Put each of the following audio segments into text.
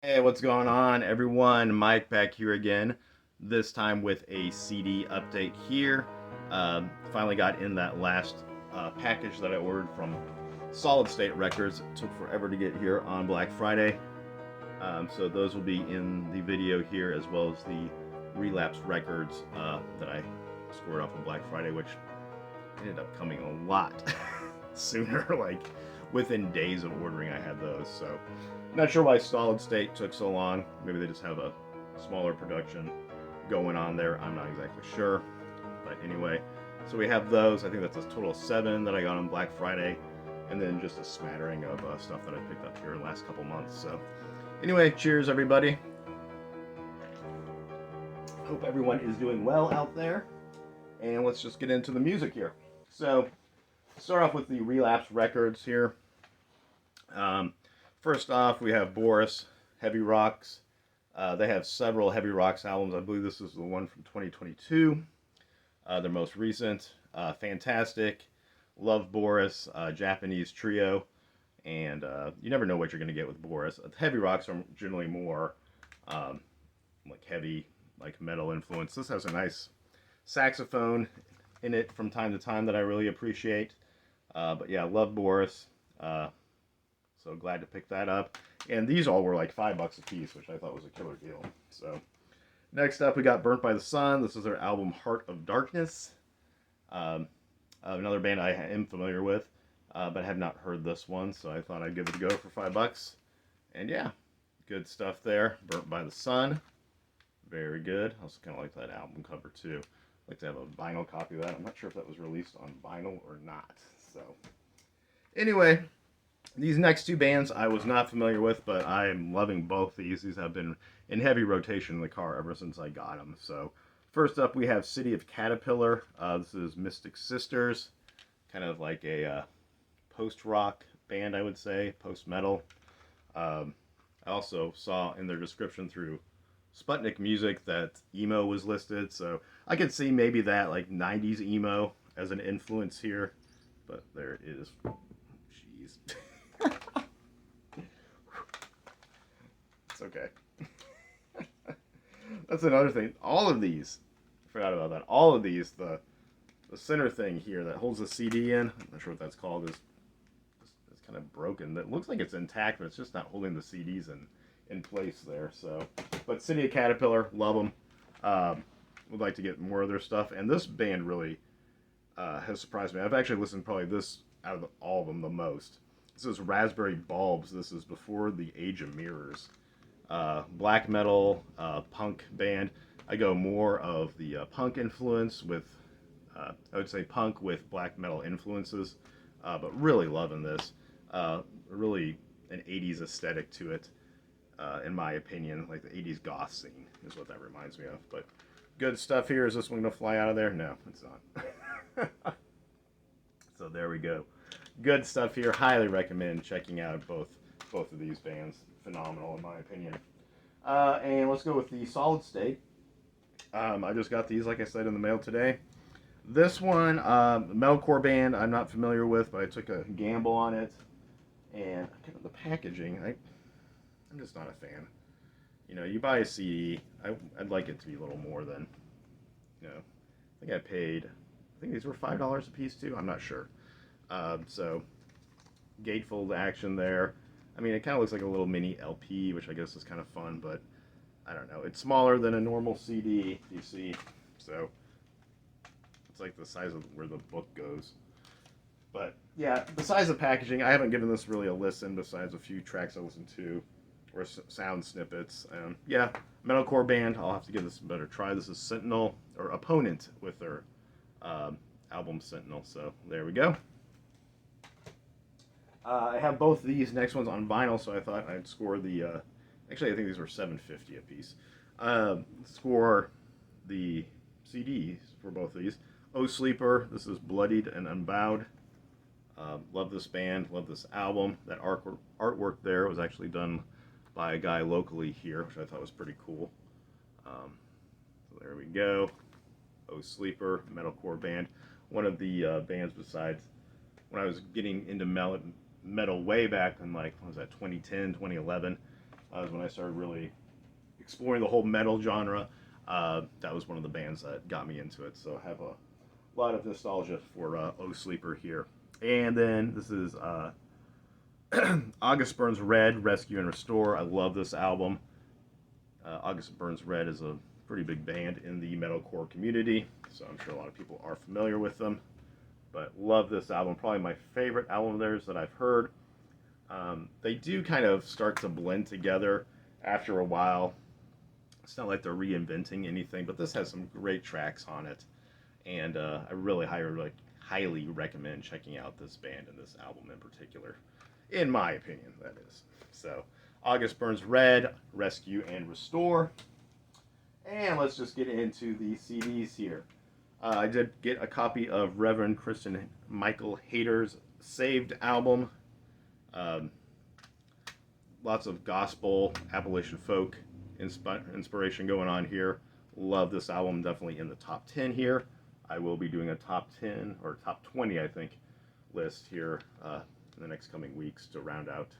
Hey, what's going on, everyone? Mike back here again. This time with a CD update here. Finally got in that last package that I ordered from Solid State Records. It took forever to get here on Black Friday. So those will be in the video here, as well as the Relapse Records that I scored off on Black Friday, which ended up coming a lot sooner. Like within days of ordering, I had those. So not sure why Solid State took so long. Maybe they just have a smaller production going on there. I'm not exactly sure. But anyway, so we have those. I think that's a total of 7 that I got on Black Friday, and then just a smattering of stuff that I picked up here in the last couple months. So anyway, cheers, everybody. Hope everyone is doing well out there. And let's just get into the music here. So, start off with the Relapse Records here. Um, First off, we have Boris, Heavy Rocks. They have several Heavy Rocks albums. I believe this is the one from 2022, their most recent. Fantastic. Love Boris, Japanese trio. And you never know what you're going to get with Boris. Heavy Rocks are generally more um, like heavy, like metal influence. This has a nice saxophone in it from time to time that I really appreciate. But yeah, love Boris. So glad to pick that up. And these all were like $5 a piece, which I thought was a killer deal. So next up, we got Burnt by the Sun. This is their album Heart of Darkness. Um, Another band I am familiar with, but have not heard this one, so I thought I'd give it a go for $5. And yeah, good stuff there. Burnt by the Sun. Very good. I also kind of like that album cover too. I'd like to have a vinyl copy of that. I'm not sure if that was released on vinyl or not. So anyway, these next two bands I was not familiar with, but I am loving both these. These have been in heavy rotation in the car ever since I got them. So first up, we have City of Caterpillar. This is Mystic Sisters, kind of like a post-rock band, I would say, post-metal. I also saw in their description through Sputnik Music that emo was listed, so I could see maybe that like 90s emo as an influence here, but there it is. Jeez. It's okay. That's another thing. All of these, I forgot about that. All of these, the center thing here that holds the CD in, I'm not sure what that's called, is kind of broken. That looks like it's intact, but it's just not holding the CDs in place there. So, but City of Caterpillar, love them. Would like to get more of their stuff. And this band really has surprised me. I've actually listened probably this out of all of them the most. This is Raspberry Bulbs. This is before the Age of Mirrors. Black metal, punk band. I go more of the punk influence with, I would say punk with black metal influences, but really loving this. Really an 80s aesthetic to it, in my opinion. Like the 80s goth scene is what that reminds me of. But good stuff here. Is this one going to fly out of there? No, it's not. So there we go. Good stuff here. Highly recommend checking out both of these bands. Phenomenal in my opinion. And let's go with the Solid State. I just got these, like I said, in the mail today. This one, metalcore band, I'm not familiar with, but I took a gamble on it. And the packaging, I'm just not a fan. You know, you buy a CD, I'd like it to be a little more than, you know, I think I think these were $5 a piece too. I'm not sure. So gatefold action there. I mean, it kind of looks like a little mini LP, which I guess is kind of fun, but I don't know. It's smaller than a normal CD, you see. So it's like the size of where the book goes. But yeah, besides the packaging, I haven't given this really a listen besides a few tracks I listened to or sound snippets. Yeah, metalcore band. I'll have to give this a better try. This is Sentinel or Opponent with their album Sentinel. So there we go. I have both of these next ones on vinyl, so I thought I'd score the. Actually, I think these were $7.50 a piece. Score the CDs for both of these. Oh Sleeper. This is Bloodied and Unbowed. Love this band. Love this album. That artwork there was actually done by a guy locally here, which I thought was pretty cool. So there we go. Oh Sleeper, metalcore band. One of the bands besides when I was getting into metal way back in like, what was that, 2010, 2011. was when I started really exploring the whole metal genre. That was one of the bands that got me into it. So I have a lot of nostalgia for Oh Sleeper here. And then this is August Burns Red, Rescue and Restore. I love this album. August Burns Red is a pretty big band in the metalcore community, so I'm sure a lot of people are familiar with them. But love this album. Probably my favorite album of theirs that I've heard. They do kind of start to blend together after a while. It's not like they're reinventing anything, but this has some great tracks on it, and I really highly recommend checking out this band and this album in particular, in my opinion, that is. So, August Burns Red, Rescue and Restore. And let's just get into the CDs here. I did get a copy of Reverend Christian Michael Hayter's Saved album. Um, Lots of gospel, Appalachian folk inspiration going on here. Love this album, definitely in the top 10 here. I will be doing a top 10 or top 20, I think, list here in the next coming weeks to round out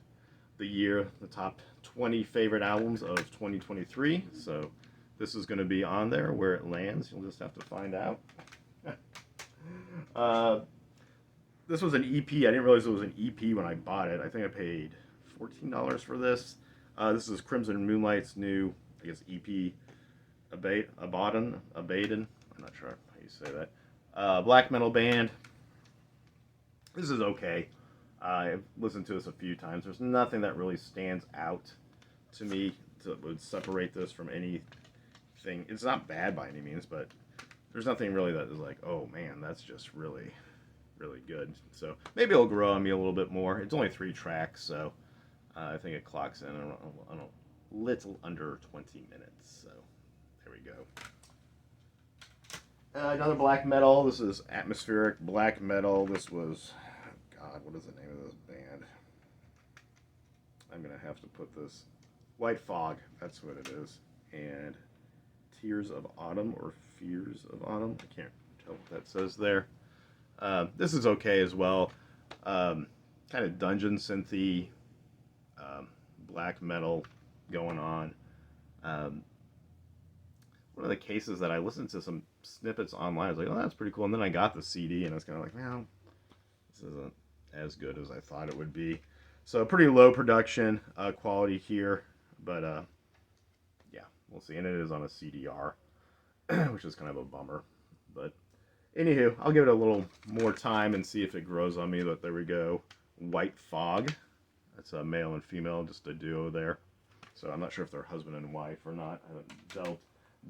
the year, the top 20 favorite albums of 2023. So this is going to be on there. Where it lands, you'll just have to find out. This was an EP. I didn't realize it was an EP when I bought it. I think I paid $14 for this. This is Crimson Moonlight's new, I guess, EP, Abaddon. I'm not sure how you say that. Black metal band. This is okay. I've listened to this a few times. There's nothing that really stands out to me that would separate this from anything. It's not bad by any means, but there's nothing really that is like, oh man, that's just really, really good. So maybe it'll grow on me a little bit more. It's only 3 tracks, so I think it clocks in on a little under 20 minutes. So there we go. Another black metal. This is atmospheric black metal. This was, God, what is the name of this band? I'm gonna have to put this. White Fog. That's what it is. And Tears of Autumn or Fears of Autumn. I can't tell what that says there. This is okay as well. Kind of dungeon synthy, black metal going on. One of the cases that I listened to some snippets online, I was like, oh, that's pretty cool. And then I got the CD and I was kind of like, well, this isn't as good as I thought it would be. So pretty low production quality here, but yeah, we'll see. And it is on a CDR, which is kind of a bummer. But anywho, I'll give it a little more time and see if it grows on me. But there we go. White Fog. That's a male and female, just a duo there. So I'm not sure if they're husband and wife or not. I haven't delved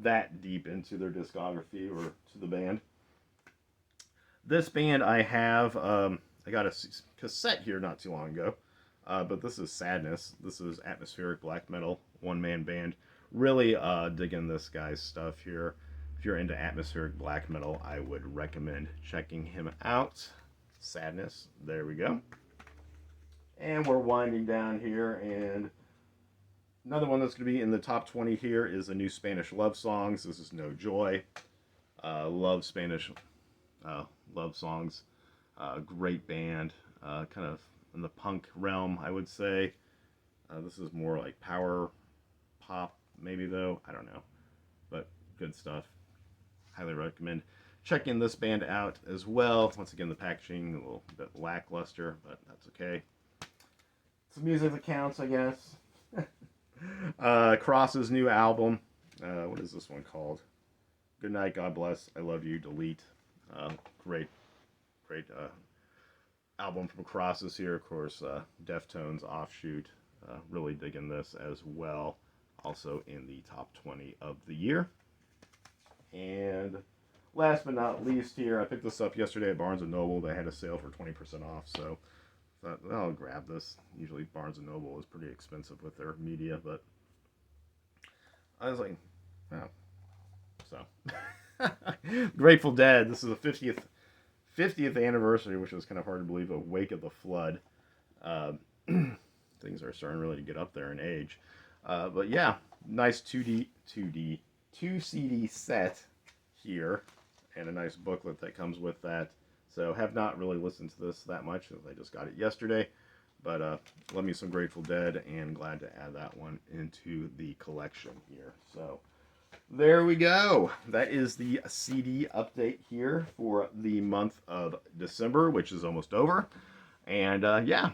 that deep into their discography or to the band. This band I have, I got a cassette here not too long ago, but this is Sadness. This is atmospheric black metal, one-man band. Really digging this guy's stuff here. If you're into atmospheric black metal, I would recommend checking him out. Sadness. There we go. And we're winding down here, and another one that's going to be in the top 20 here is the new Spanish love songs. This is No Joy. Love Spanish love songs. Great band. Kind of in the punk realm, I would say. This is more like power pop, maybe, though. I don't know. But good stuff. Highly recommend checking this band out as well. Once again, the packaging a little bit lackluster, but that's okay. It's the music that counts, I guess. Cross's new album. What is this one called? Good Night, God Bless, I Love You, Delete. Great album from Cross's here. Of course, Deftones offshoot. Really digging this as well. Also in the top 20 of the year. And last but not least here, I picked this up yesterday at Barnes & Noble. They had a sale for 20% off, so thought, well, I'll grab this. Usually Barnes & Noble is pretty expensive with their media, but I was like, oh. So, Grateful Dead. This is the 50th anniversary, which was kind of hard to believe, of Wake of the Flood. Things are starting really to get up there in age. But yeah, nice 2 CD set here, and a nice booklet that comes with that. So have not really listened to this that much, as I just got it yesterday. But love me some Grateful Dead, and glad to add that one into the collection here. So there we go. That is the CD update here for the month of December, which is almost over. And yeah,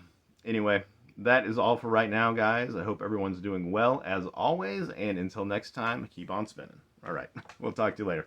anyway, that is all for right now, guys. I hope everyone's doing well as always. And until next time, keep on spinning. All right, we'll talk to you later.